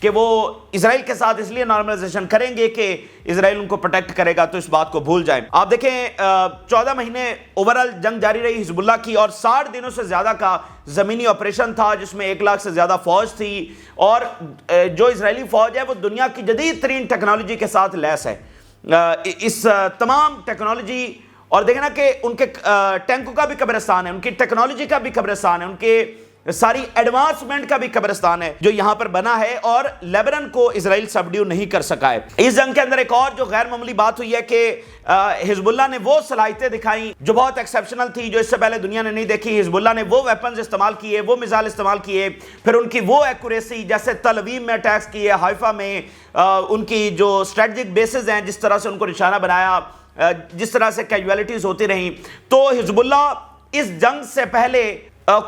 کہ وہ اسرائیل کے ساتھ اس لیے نارملائزیشن کریں گے کہ اسرائیل ان کو پروٹیکٹ کرے گا، تو اس بات کو بھول جائیں۔ آپ دیکھیں 14 مہینے اوورال جنگ جاری رہی حزب اللہ کی، اور 60 دنوں سے زیادہ کا زمینی آپریشن تھا جس میں 1 لاکھ سے زیادہ فوج تھی، اور جو اسرائیلی فوج ہے وہ دنیا کی جدید ترین ٹیکنالوجی کے ساتھ لیس ہے۔ اس تمام ٹیکنالوجی، اور دیکھیں نا کہ ان کے ٹینکوں کا بھی قبرستان ہے، ان کی ٹیکنالوجی کا بھی قبرستان ہے، ان کے ساری ایڈوانسمنٹ کا بھی قبرستان ہے جو یہاں پر بنا ہے، اور لیبنن کو اسرائیل سبڈیو نہیں کر سکا ہے۔ اس جنگ کے اندر ایک اور جو غیر معمولی بات ہوئی ہے کہ حزب اللہ نے وہ صلاحیتیں دکھائیں جو بہت ایکسیپشنل تھی، جو اس سے پہلے دنیا نے نہیں دیکھی۔ حزب اللہ نے وہ ویپنز استعمال کیے، وہ میزائل استعمال کیے، پھر ان کی وہ ایکوریسی، جیسے تل ابیب میں اٹیکس کیے، حائفہ میں ان کی جو اسٹریٹجک بیسز ہیں جس طرح سے ان کو نشانہ بنایا، جس طرح سے کیجویلٹیز ہوتی رہیں۔ تو حزب اللہ اس جنگ سے پہلے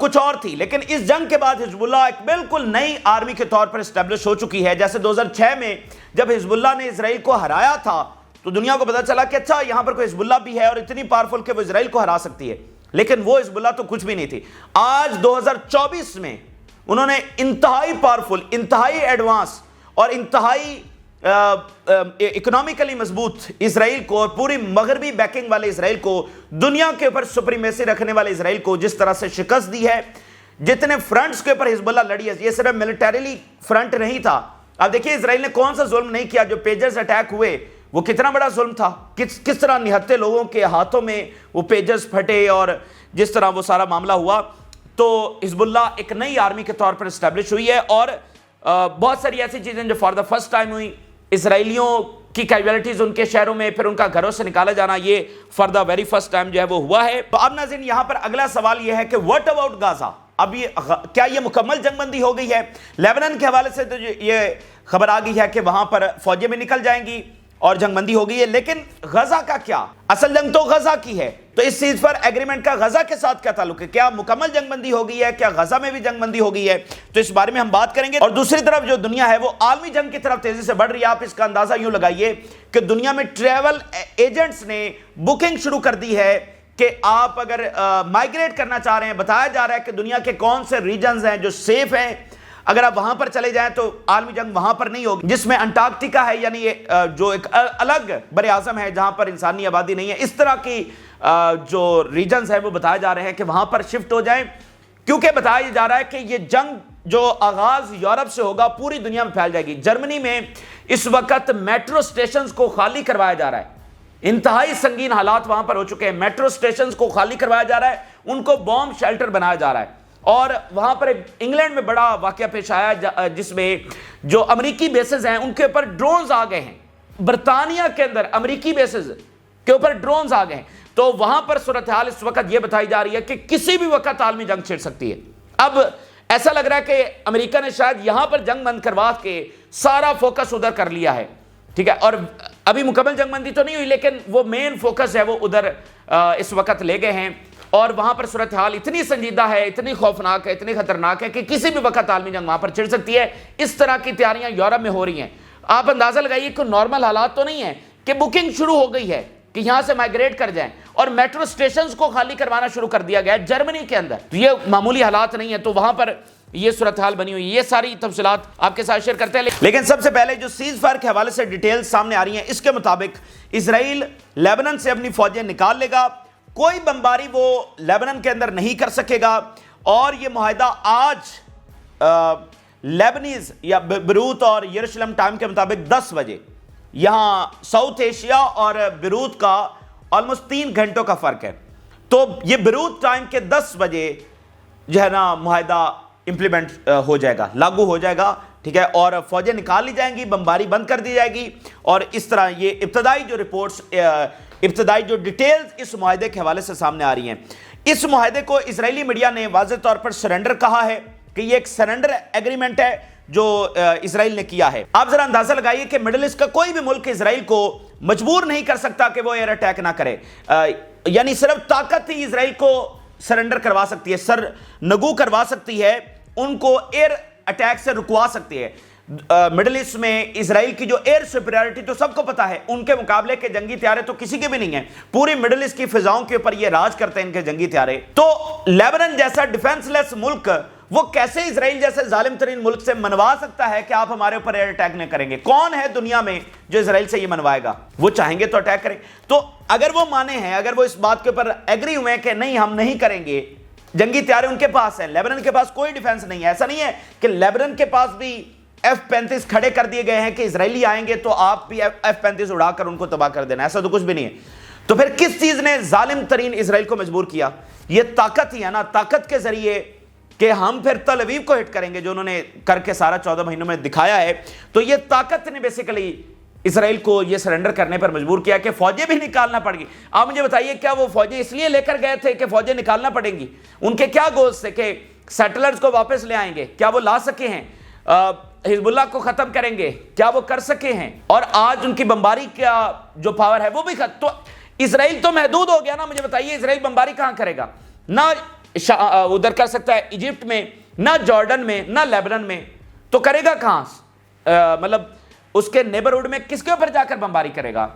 کچھ اور تھی، لیکن اس جنگ کے بعد حزب اللہ ایک بالکل نئی آرمی کے طور پر اسٹیبلش ہو چکی ہے۔ جیسے 2006 میں جب حزب اللہ نے اسرائیل کو ہرایا تھا تو دنیا کو پتا چلا کہ اچھا یہاں پر کوئی حزب اللہ بھی ہے اور اتنی پاورفل کہ وہ اسرائیل کو ہرا سکتی ہے، لیکن وہ حزب اللہ تو کچھ بھی نہیں تھی۔ آج 2024 میں انہوں نے انتہائی پاورفل، انتہائی ایڈوانس اور انتہائی اکنامکلی مضبوط اسرائیل کو، اور پوری مغربی بیکنگ والے اسرائیل کو، دنیا کے اوپر سپریمیسی رکھنے والے اسرائیل کو جس طرح سے شکست دی ہے، جتنے فرنٹس کے اوپر حزب اللہ لڑی ہے، یہ صرف ملٹریلی فرنٹ نہیں تھا۔ اب دیکھیے اسرائیل نے کون سا ظلم نہیں کیا، جو پیجرز اٹیک ہوئے وہ کتنا بڑا ظلم تھا، کس طرح نہتے لوگوں کے ہاتھوں میں وہ پیجرز پھٹے، اور جس طرح وہ سارا معاملہ ہوا۔ تو حزب اللہ ایک نئی آرمی کے طور پر اسٹیبلش ہوئی ہے، اور بہت ساری ایسی چیزیں جو فار دا فرسٹ ٹائم ہوئی، اسرائیلیوں کی کیجویلٹیز ان کے شہروں میں، پھر ان کا گھروں سے نکالا جانا، یہ for the very first time جو ہے وہ ہوا ہے۔ تو اب ناظرین یہاں پر اگلا سوال یہ ہے کہ واٹ اباؤٹ غازہ؟ اب کیا یہ مکمل جنگ بندی ہو گئی ہے؟ لیبنن کے حوالے سے تو یہ خبر آ گئی ہے کہ وہاں پر فوجیں بھی نکل جائیں گی اور جنگ بندی ہو گئی ہے، لیکن غزہ کا کیا؟ اصل جنگ تو غزہ کی ہے، تو اس چیز پر ایگریمنٹ کا غزہ کے ساتھ کیا تعلق ہے؟ کیا مکمل جنگ بندی ہو گئی ہے؟ کیا غزہ میں بھی جنگ بندی ہو گئی ہے؟ تو اس بارے میں ہم بات کریں گے۔ اور دوسری طرف جو دنیا ہے وہ عالمی جنگ کی طرف تیزی سے بڑھ رہی ہے۔ آپ اس کا اندازہ یوں لگائیے کہ دنیا میں ٹریول ایجنٹس نے بکنگ شروع کر دی ہے کہ آپ اگر مائیگریٹ کرنا چاہ رہے ہیں، بتایا جا رہا ہے کہ دنیا کے کون سے ریجنز ہیں جو سیف ہیں، اگر آپ وہاں پر چلے جائیں تو عالمی جنگ وہاں پر نہیں ہوگی، جس میں انٹارکٹیکا ہے، یعنی جو ایک الگ بر اعظم ہے جہاں پر انسانی آبادی نہیں ہے۔ اس طرح کی جو ریجنز ہیں وہ بتایا جا رہے ہیں کہ وہاں پر شفٹ ہو جائیں، کیونکہ بتایا جا رہا ہے کہ یہ جنگ جو آغاز یورپ سے ہوگا پوری دنیا میں پھیل جائے گی۔ جرمنی میں اس وقت میٹرو سٹیشنز کو خالی کروایا جا رہا ہے، انتہائی سنگین حالات وہاں پر ہو چکے ہیں، میٹرو سٹیشنز کو خالی کروایا جا رہا ہے، ان کو بومب شیلٹر بنایا جا رہا ہے۔ اور وہاں پر انگلینڈ میں بڑا واقعہ پیش آیا جس میں جو امریکی بیسز ہیں ان کے اوپر ڈرونز آ گئے ہیں، برطانیہ کے اندر امریکی بیسز کے اوپر ڈرونز آ گئے ہیں۔ تو وہاں پر صورتحال اس وقت یہ بتائی جا رہی ہے کہ کسی بھی وقت عالمی جنگ چھڑ سکتی ہے۔ اب ایسا لگ رہا ہے کہ امریکہ نے شاید یہاں پر جنگ بند کروا کے سارا فوکس ادھر کر لیا ہے، ٹھیک ہے، اور ابھی مکمل جنگ بندی تو نہیں ہوئی لیکن وہ مین فوکس ہے وہ ادھر اس وقت لے گئے ہیں، اور وہاں پر صورتحال اتنی سنجیدہ ہے، اتنی خوفناک ہے، اتنی خطرناک ہے کہ کسی بھی وقت عالمی جنگ وہاں پر چھڑ سکتی ہے۔ اس طرح کی تیاریاں یورپ میں ہو رہی ہیں۔ آپ اندازہ لگائیے کہ نارمل حالات تو نہیں ہیں کہ بکنگ شروع ہو گئی ہے کہ یہاں سے مائیگریٹ کر جائیں، اور میٹرو سٹیشنز کو خالی کروانا شروع کر دیا گیا ہے جرمنی کے اندر۔ تو یہ معمولی حالات نہیں ہیں، تو وہاں پر یہ صورتحال بنی ہوئی۔ یہ ساری تفصیلات آپ کے ساتھ شیئر کرتے ہیں، لیکن سب سے پہلے جو سیز فائر کے حوالے سے ڈیٹیلز سامنے آ رہی ہیں، اس کے مطابق اسرائیل لیبنن سے اپنی فوجیں نکال لے گا، کوئی بمباری وہ لیبنن کے اندر نہیں کر سکے گا، اور یہ معاہدہ آج لیبنیز یا بیروت اور یروشلم ٹائم کے مطابق 10 بجے، یہاں ساؤتھ ایشیا اور بیروت کا آلموسٹ 3 گھنٹوں کا فرق ہے، تو یہ بیروت ٹائم کے 10 بجے جو ہے نا معاہدہ امپلیمنٹ ہو جائے گا، لاگو ہو جائے گا، ٹھیک ہے، اور فوجیں نکال لی جائیں گی، بمباری بند کر دی جائے گی، اور اس طرح یہ ابتدائی جو رپورٹس، ابتدائی جو ڈیٹیلز اس معاہدے کے حوالے سے سامنے آ رہی ہیں۔ اس معاہدے کو اسرائیلی میڈیا نے واضح طور پر سرنڈر کہا ہے کہ یہ ایک سرنڈر ایگریمنٹ ہے جو اسرائیل نے کیا ہے۔ آپ ذرا اندازہ لگائیے کہ مڈل ایسٹ کا کوئی بھی ملک اسرائیل کو مجبور نہیں کر سکتا کہ وہ ایئر اٹیک نہ کرے، یعنی صرف طاقت ہی اسرائیل کو سرنڈر کروا سکتی ہے، سر نگو کروا سکتی ہے، ان کو ایئر اٹیک سے رکوا سکتی ہے۔ مڈل ایسٹ میں اسرائیل کی جو ایئر سپیریورٹی تو سب کو پتا ہے، ان کے مقابلے کے جنگی طیارے تو کسی کے بھی نہیں ہیں، پوری مڈل ایسٹ کی فضاؤں کے اوپر یہ راج کرتے ہیں ان کے جنگی طیارے۔ تو لیبنن جیسا ڈیفنس لیس ملک وہ کیسے اسرائیل جیسے ظالم ترین ملک سے منوا سکتا ہے کہ آپ ہمارے اوپر ایئر اٹیک نہیں کریں گے؟ کون ہے دنیا میں جو اسرائیل سے یہ منوائے گا؟ وہ چاہیں گے تو اٹیک کریں. تو اگر وہ مانے ہیں، اگر وہ اس بات کے اوپر ایگری ہوئے ہیں کہ نہیں ہم نہیں کریں گے، جنگی طیارے ان کے پاس ہیں، لیبنان کے پاس کوئی ڈیفنس نہیں ہے. ایسا نہیں ہے کہ لیبنان کے پاس بھی F-35 کھڑے کر دیے گئے ہیں کہ اسرائیلی آئیں گے تو آپ بھی F-35 اڑا کر ان کو تباہ کر دینا، ایسا تو کچھ بھی نہیں ہے. تو پھر کس چیز نے ظالم ترین اسرائیل کو مجبور کیا؟ یہ طاقت ہی ہے نا، طاقت کے ذریعے کہ ہم پھر تل ابیب کو ہٹ کریں گے، جو انہوں نے کر کے سارا 14 مہینوں میں دکھایا ہے. تو یہ طاقت نے بیسیکلی اسرائیل کو یہ سرنڈر کرنے پر مجبور کیا کہ فوجیں بھی نکالنا پڑ گی. آپ مجھے بتائیے کیا وہ فوجیں اس لیے لے کر گئے تھے کہ فوجیں نکالنا پڑیں گی؟ ان کے کیا گولز تھے؟ کہ سیٹلرز کو واپس لے آئیں گے؟ کیا وہ لا سکے ہیں؟ حزب اللہ کو ختم کریں گے؟ کیا وہ کر سکے ہیں؟ اور آج ان کی بمباری کا جو پاور ہے وہ بھی تو اسرائیل تو محدود ہو گیا نا. مجھے بتائیے اسرائیل بمباری کہاں کرے گا؟ نہ ادھر کر سکتا ہے ایجپٹ میں، نہ جارڈن میں، نہ لیبنان میں، تو کرے گا کہاں؟ مطلب اس کے نیبرہڈ میں کس کے اوپر جا کر بمباری کرے گا؟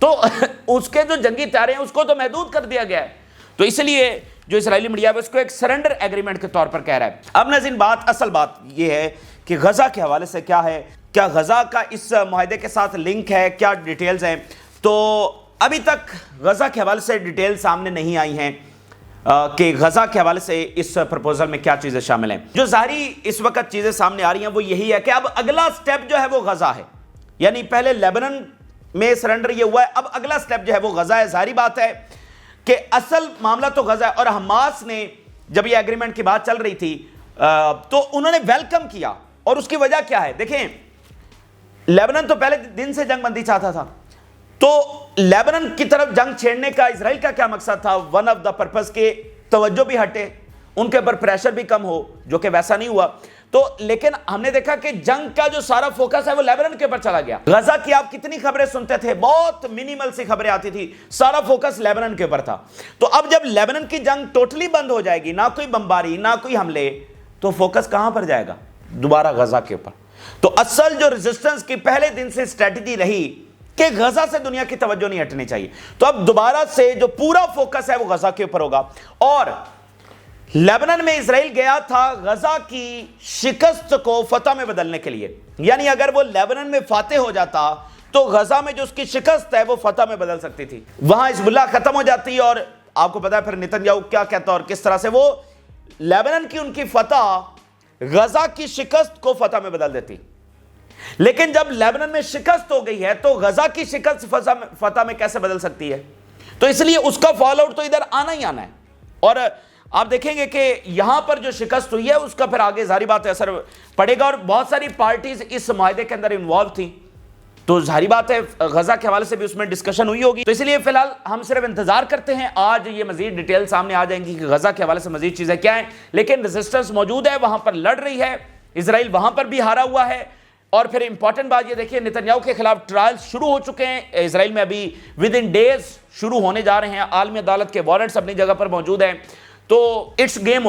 تو اس کے جو جنگی طیارے ہیں اس کو تو محدود کر دیا گیا ہے. تو اس لیے جو اسرائیلی میڈیا ہے اس کو ایک سرنڈر ایگریمنٹ کے طور پر کہہ رہا ہے. اب ناظرین اصل بات یہ ہے کہ غزہ کے حوالے سے کیا ہے، کیا غزہ کا اس معاہدے کے ساتھ لنک ہے، کیا ڈیٹیلز ہیں؟ تو ابھی تک غزہ کے حوالے سے ڈیٹیل سامنے نہیں آئی ہیں کہ غزہ کے حوالے سے اس پرپوزل میں کیا چیزیں شامل ہیں. جو ظاہری اس وقت چیزیں سامنے آ رہی ہیں وہ یہی ہے کہ اب اگلا سٹیپ جو ہے وہ غزہ ہے. یعنی پہلے لیبنان میں سرنڈر یہ ہوا ہے، اب اگلا سٹیپ جو ہے وہ غزہ ہے. ظاہری بات ہے کہ اصل معاملہ تو غزہ ہے. اور حماس نے جب یہ ایگریمنٹ کی بات چل رہی تھی تو انہوں نے ویلکم کیا. اور اس کی وجہ کیا ہے؟ دیکھیں لیبنان تو پہلے دن سے جنگ بندی چاہتا تھا، تو لیبنان کی طرف جنگ چھیڑنے کا اسرائیل کا کیا مقصد تھا؟ ون آف دا پرپس کے توجہ بھی ہٹے، ان کے اوپر پریشر بھی کم ہو، جو کہ ویسا نہیں ہوا. تو لیکن ہم نے دیکھا کہ جنگ کا جو سارا فوکس ہے وہ لیبنان کے اوپر چلا گیا. غزہ کی آپ کتنی خبریں سنتے تھے؟ بہت منیمل سی خبریں آتی تھی، سارا فوکس لیبنان کے اوپر تھا. تو اب جب لیبنان کی جنگ ٹوٹلی بند ہو جائے گی، نہ کوئی بمباری نہ کوئی حملے، تو فوکس کہاں پر جائے گا؟ دوبارہ غزہ کے اوپر. تو اصل جو ریزسٹنس کی پہلے دن سے اسٹریٹجی رہی کہ غزہ سے دنیا کی توجہ نہیں ہٹنی چاہیے، تو اب دوبارہ سے جو پورا فوکس ہے وہ غزہ کے اوپر ہوگا. اور لیبنان میں اسرائیل گیا تھا غزہ کی شکست کو فتح میں بدلنے کے لیے. یعنی اگر وہ لیبنان میں فاتح ہو جاتا تو غزہ میں جو اس کی شکست ہے وہ فتح میں بدل سکتی تھی. وہاں حزب اللہ ختم ہو جاتی، اور آپ کو پتا ہے پھر نتنیاہو کیا کہتا اور کس طرح سے وہ لیبنان کی ان کی فتح غزہ کی شکست کو فتح میں بدل دیتی. لیکن جب لیبنان میں شکست ہو گئی ہے تو غزہ کی شکست فتح میں کیسے بدل سکتی ہے؟ تو اس لیے اس کا فال آؤٹ تو ادھر آنا ہی آنا ہے. اور آپ دیکھیں گے کہ یہاں پر جو شکست ہوئی ہے اس کا پھر آگے ظاہری بات ہے اثر پڑے گا. اور بہت ساری پارٹیز اس معاہدے کے اندر انوالو تھیں، تو ظاہری بات ہے غزہ کے حوالے سے بھی اس میں ڈسکشن ہوئی ہوگی. تو اس لیے فی الحال ہم صرف انتظار کرتے ہیں، آج یہ مزید ڈیٹیل سامنے آ جائیں گی کہ غزہ کے حوالے سے مزید چیزیں کیا ہیں. لیکن ریزسٹنس موجود ہے، وہاں پر لڑ رہی ہے اسرائیل، وہاں پر بھی ہارا ہوا ہے. اور پھر امپورٹنٹ بات یہ دیکھیے، نتنیاہو کے خلاف ٹرائل شروع ہو چکے ہیں اسرائیل میں، ابھی ود ان ڈیز شروع ہونے جا رہے ہیں. عالمی عدالت کے وارنٹس اپنی جگہ پر موجود ہیں. تو it's game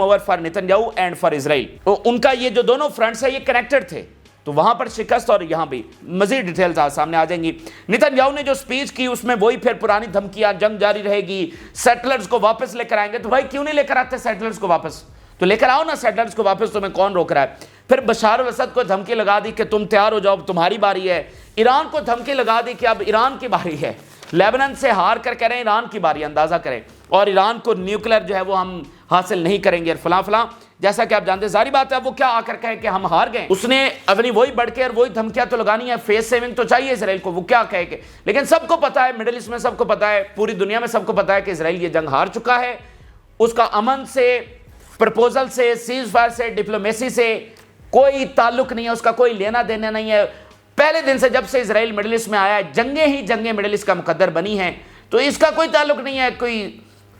over for Netanyahu and for Israel. تو ان کا یہ جو دونوں فرنٹس ہیں یہ کنیکٹڈ تھے، تو وہاں پر شکست اور یہاں بھی مزید ڈیٹیلز سامنے آ جائیں گی. نتنیاہو نے جو سپیچ کی اس میں وہی پھر پرانی دھمکیاں، جنگ جاری رہے گی، سیٹلرز کو واپس لے کر آئیں گے. تو بھائی کیوں نہیں لے کر آتے سیٹلرز کو واپس؟ تو لے کر آؤ نا سیٹلرز کو واپس، تمہیں کون روک رہا ہے؟ پھر بشار الاسد کو دھمکی لگا دی کہ تم تیار ہو جاؤ، تمہاری باری ہے. ایران کو دھمکی لگا دی کہ اب ایران کی باری ہے. لیبنان سے ہار کر کہہ رہے ہیں ایران کی باری، اندازہ کریں. اور ایران کو نیوکلر جو ہے وہ ہم حاصل نہیں کریں گے اور فلاں فلاں. جیسا کہ آپ جانتے ہیں، ظاہری بات ہے وہ کیا آ کر کہے کہ ہم ہار گئے. اس نے اپنی وہی بڑھ کے اور وہی دھمکیاں تو لگانی ہے، فیس سیونگ تو چاہیے اسرائیل کو. وہ کیا کہے کہ، لیکن سب کو پتا ہے، مڈل ایسٹ میں سب کو پتا ہے، پوری دنیا میں سب کو پتا ہے کہ اسرائیل یہ جنگ ہار چکا ہے. اس کا امن سے، پرپوزل سے، سیز فائر سے، ڈپلومیسی سے کوئی تعلق نہیں ہے، اس کا کوئی لینا دینا نہیں ہے. پہلے دن سے جب سے اسرائیل مڈل ایسٹ میں آیا ہے، جنگیں ہی جنگیں مڈل ایسٹ کا مقدر بنی ہیں. تو اس کا کوئی تعلق نہیں ہے کوئی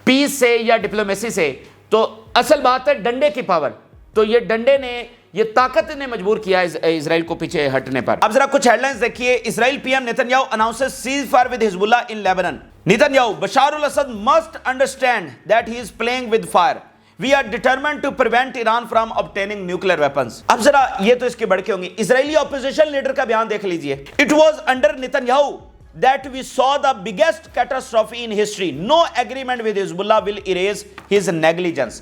پیس سے یا ڈپلومیسی سے. تو اصل بات ہے ڈنڈے کی پاور. تو یہ ڈنڈے نے، یہ طاقت نے مجبور کیا اسرائیل کو پیچھے ہٹنے پر. اب ذرا کچھ ہیڈ لائنز دیکھیے. اسرائیل پی ایم نتنیاہو announces ceasefire with Hezbollah in Lebanon. Netanyahu, Bashar al-Assad must understand that he is playing with fire. We are determined to prevent Iran from obtaining nuclear weapons. اب ذرا یہ تو اس کے بڑھ کے ہوں گی. اسرائیلی اپوزیشن لیڈر کا بیان دیکھ لیجئے. It was under Netanyahu that we saw the biggest catastrophe in history. No agreement with Hezbollah will erase his negligence.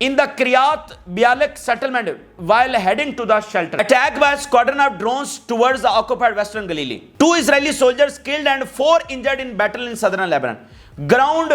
in the Kiryat Bialik settlement while heading to the shelter. Attack by a squadron of drones towards the occupied Western Galilee. 2 Israeli soldiers killed and 4 injured in battle in southern Lebanon. Ground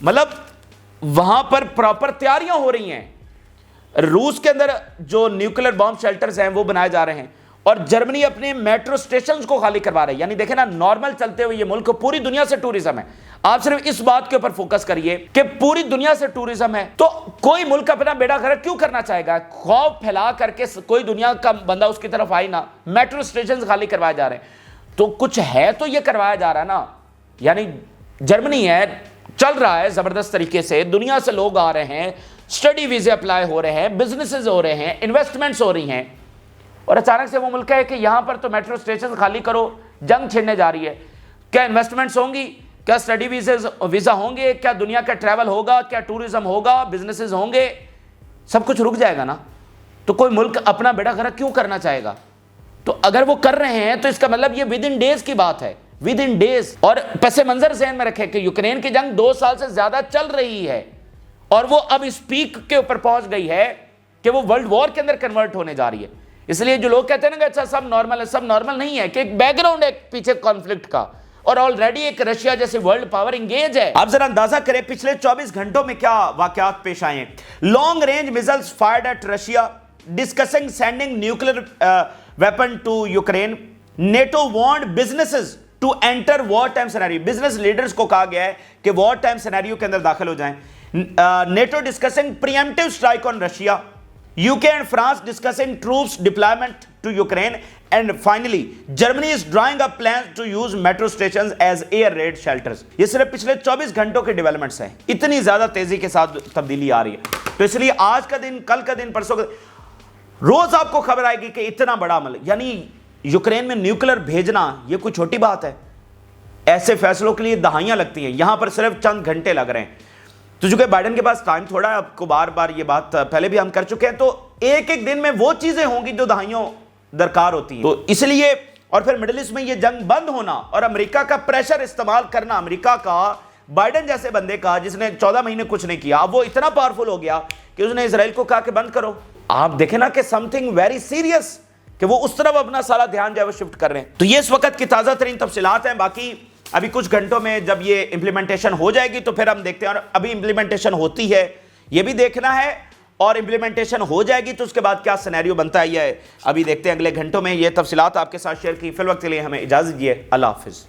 مطلب وہاں پر proper تیاریاں ہو رہی ہیں. روس کے اندر جو nuclear بام shelters ہیں وہ بنائے جا رہے ہیں, اور جرمنی اپنے میٹرو سٹیشنز کو خالی کروا رہا ہے. یعنی دیکھیں نا, نارمل چلتے ہوئے یہ ملک پوری دنیا سے ٹورزم ہے. آپ صرف اس بات کے اوپر فوکس کریے کہ پوری دنیا سے ٹورزم ہے, تو کوئی ملک اپنا بیڑا غرق کیوں کرنا چاہے گا؟ خوف پھیلا کر کے کوئی دنیا کا بندہ اس کی طرف آئی نہ. میٹرو سٹیشنز خالی کروائے جا رہے ہیں, تو کچھ ہے تو یہ کروایا جا رہا ہے نا. یعنی جرمنی ہے, چل رہا ہے زبردست طریقے سے, دنیا سے لوگ آ رہے ہیں, اسٹڈی ویزے اپلائی ہو رہے ہیں, بزنسز ہو رہے ہیں, انویسٹمنٹس ہو رہی ہیں, اور اچانک سے وہ ملک ہے کہ یہاں پر تو میٹرو سٹیشن خالی کرو, جنگ چھڑنے جا رہی ہے. کیا انویسٹمنٹس ہوں گی؟ کیا اسٹڈی ویزا ہوں گے؟ کیا دنیا کا ٹریول ہوگا؟ کیا ٹورزم ہوگا؟ بزنسز ہوں گے؟ سب کچھ رک جائے گا نا. تو کوئی ملک اپنا بیڑا غرق کیوں کرنا چاہے گا؟ تو اگر وہ کر رہے ہیں تو اس کا مطلب یہ ود ان ڈیز کی بات ہے, ود ان ڈیز. اور پس منظر ذہن میں رکھیں کہ یوکرین کی جنگ 2 سال سے زیادہ چل رہی ہے, اور وہ اب اس پیک کے اوپر پہنچ گئی ہے کہ وہ ورلڈ وار کے اندر کنورٹ ہونے جا رہی ہے. اس لیے جو لوگ کہتے ہیں نا کہ اچھا سب نارمل ہے, سب نارمل نہیں ہے, کہ ایک بیک گراؤنڈ ہے پیچھے کانفلکٹ کا, اور آلریڈی ایک رشیا جیسے ورلڈ پاور انگیج ہے. آپ ذرا اندازہ کریں پچھلے 24 گھنٹوں میں کیا واقعات پیش آئے ہیں. Long range missiles fired at Russia, discussing sending nuclear weapon to Ukraine, NATO warned businesses to enter war time scenario. Business leaders کو کہا گیا ہے کہ وار ٹائم سینیریو کے اندر داخل ہو جائیں. NATO discussing preemptive strike on Russia. UK and France discussing troops deployment to Ukraine. And finally, Germany is drawing up plans to use metro stations as air raid shelters. یہ صرف پچھلے 24 گھنٹوں کے developments ہیں. اتنی زیادہ تیزی کے ساتھ تبدیلی آ رہی ہے. تو اس لیے آج کا دن, کل کا دن, پرسوں کا روز آپ کو خبر آئے گی کہ اتنا بڑا عمل, یعنی یوکرین میں نیوکلر بھیجنا یہ کوئی چھوٹی بات ہے. ایسے فیصلوں کے لیے دہائیاں لگتی ہیں, یہاں پر صرف چند گھنٹے لگ رہے ہیں. تو چونکہ بائیڈن کے پاس ٹائم تھوڑا ہے, آپ کو بار بار یہ بات پہلے بھی ہم کر چکے ہیں, تو ایک ایک دن میں وہ چیزیں ہوں گی جو دہائیوں درکار ہوتی ہیں. تو اس لیے, اور پھر مڈل ایسٹ میں یہ جنگ بند ہونا اور امریکہ کا پریشر استعمال کرنا, امریکہ کا, بائیڈن جیسے بندے کا جس نے 14 مہینے کچھ نہیں کیا, اب وہ اتنا پاورفل ہو گیا کہ اس نے اسرائیل کو کہا کہ بند کرو. آپ دیکھیں نا کہ سم تھنگ ویری سیریس, کہ وہ اس طرف اپنا سارا دھیان جو ہے وہ شفٹ کر رہے ہیں. تو یہ اس وقت کی تازہ ترین تفصیلات ہیں. باقی ابھی کچھ گھنٹوں میں جب یہ امپلیمنٹیشن ہو جائے گی تو پھر ہم دیکھتے ہیں, اور ابھی امپلیمنٹیشن ہوتی ہے یہ بھی دیکھنا ہے, اور امپلیمنٹیشن ہو جائے گی تو اس کے بعد کیا سینیریو بنتا ہے یہ ابھی دیکھتے ہیں اگلے گھنٹوں میں. یہ تفصیلات آپ کے ساتھ شیئر کی. فی الوقت کے لیے ہمیں اجازت دیجیے. اللہ حافظ.